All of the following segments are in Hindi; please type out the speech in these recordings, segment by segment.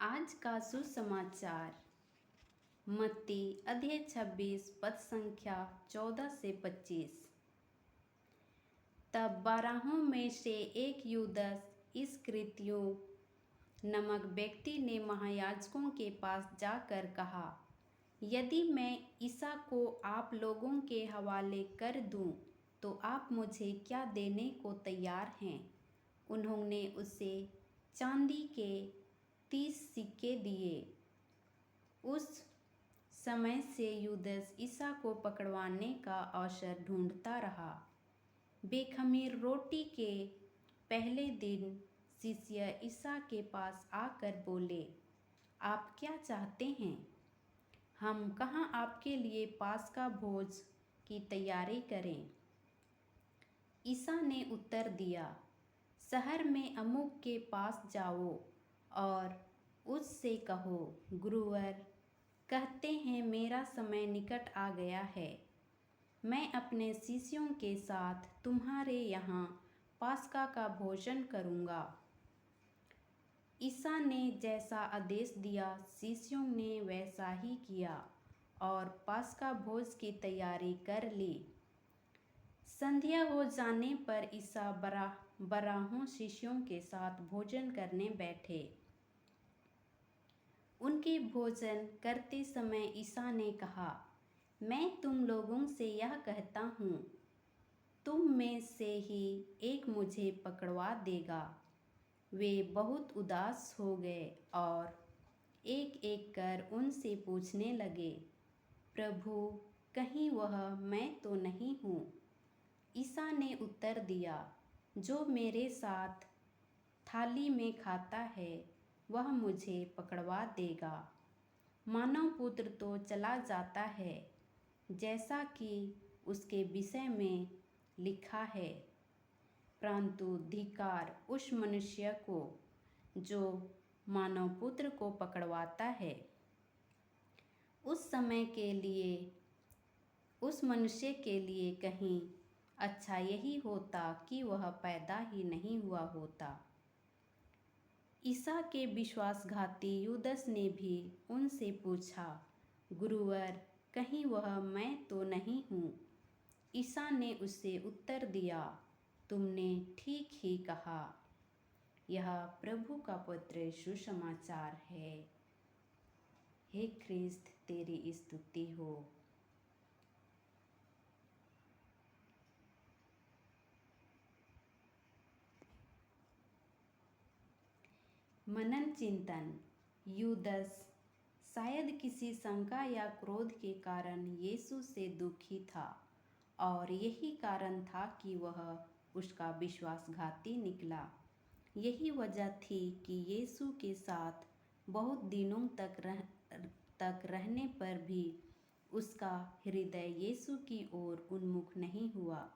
आज का सुसमाचार मत्ती अध्याय 26 पद संख्या 14 से 25। तब 12 में से एक यूदस इस्करियोती नामक व्यक्ति ने महायाजकों के पास जाकर कहा, यदि मैं ईसा को आप लोगों के हवाले कर दूं, तो आप मुझे क्या देने को तैयार हैं? उन्होंने उसे चांदी के 30 सिक्के दिए। उस समय से यूदस ईसा को पकड़वाने का अवसर ढूंढता रहा। बेखमीर रोटी के पहले दिन शिष्य ईसा के पास आकर बोले, आप क्या चाहते हैं? हम कहाँ आपके लिए पास्का भोज की तैयारी करें? ईसा ने उत्तर दिया, शहर में अमुक के पास जाओ और उससे कहो, गुरुवर कहते हैं मेरा समय निकट आ गया है। मैं अपने शिष्यों के साथ तुम्हारे यहाँ पास्का का भोजन करूँगा। ईसा ने जैसा आदेश दिया, शिष्यों ने वैसा ही किया और पास्का भोज की तैयारी कर ली। संध्या हो जाने पर ईसा 12 शिष्यों के साथ भोजन करने बैठे। उनके भोजन करते समय ईसा ने कहा, मैं तुम लोगों से यह कहता हूँ, तुम में से ही एक मुझे पकड़वा देगा। वे बहुत उदास हो गए और एक एक कर उनसे पूछने लगे, प्रभु कहीं वह मैं तो नहीं हूँ? ईसा ने उत्तर दिया, जो मेरे साथ थाली में खाता है वह मुझे पकड़वा देगा। मानव पुत्र तो चला जाता है जैसा कि उसके विषय में लिखा है, परंतु धिक्कार उस मनुष्य को जो मानव पुत्र को पकड़वाता है। उस समय के लिए उस मनुष्य के लिए कहीं अच्छा यही होता कि वह पैदा ही नहीं हुआ होता। ईसा के विश्वासघाती यूदस ने भी उनसे पूछा, गुरुवर कहीं वह मैं तो नहीं हूँ? ईसा ने उसे उत्तर दिया, तुमने ठीक ही कहा। यह प्रभु का पवित्र सुसमाचार है। हे ख्रिस्त तेरी स्तुति हो। मनन चिंतन। यूदस शायद किसी शंका या क्रोध के कारण यीशु से दुखी था और यही कारण था कि वह उसका विश्वासघाती निकला। यही वजह थी कि यीशु के साथ बहुत दिनों तक रहने पर भी उसका हृदय यीशु की ओर उन्मुख नहीं हुआ।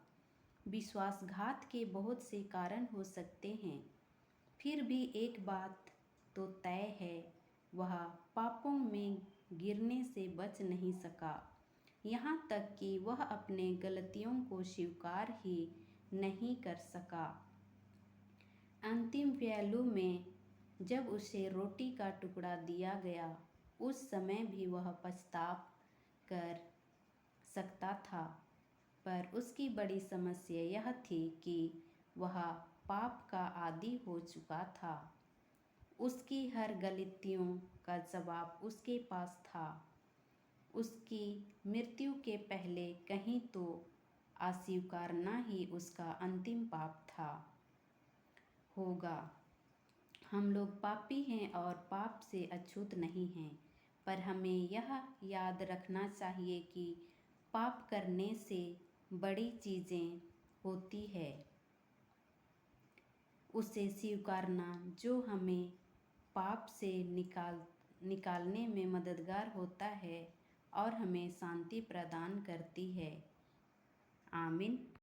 विश्वासघात के बहुत से कारण हो सकते हैं, फिर भी एक बात तो तय है, वह पापों में गिरने से बच नहीं सका। यहाँ तक कि वह अपने गलतियों को स्वीकार ही नहीं कर सका। अंतिम पहलू में जब उसे रोटी का टुकड़ा दिया गया, उस समय भी वह पछतावा कर सकता था, पर उसकी बड़ी समस्या यह थी कि वह पाप का आदी हो चुका था। उसकी हर गलतियों का जवाब उसके पास था। उसकी मृत्यु के पहले कहीं तो अस्वीकारना ही उसका अंतिम पाप था होगा। हम लोग पापी हैं और पाप से अछूत नहीं हैं, पर हमें यह याद रखना चाहिए कि पाप करने से बड़ी चीज़ें होती है, उसे स्वीकारना जो हमें पाप से निकालने में मददगार होता है और हमें शांति प्रदान करती है। आमीन।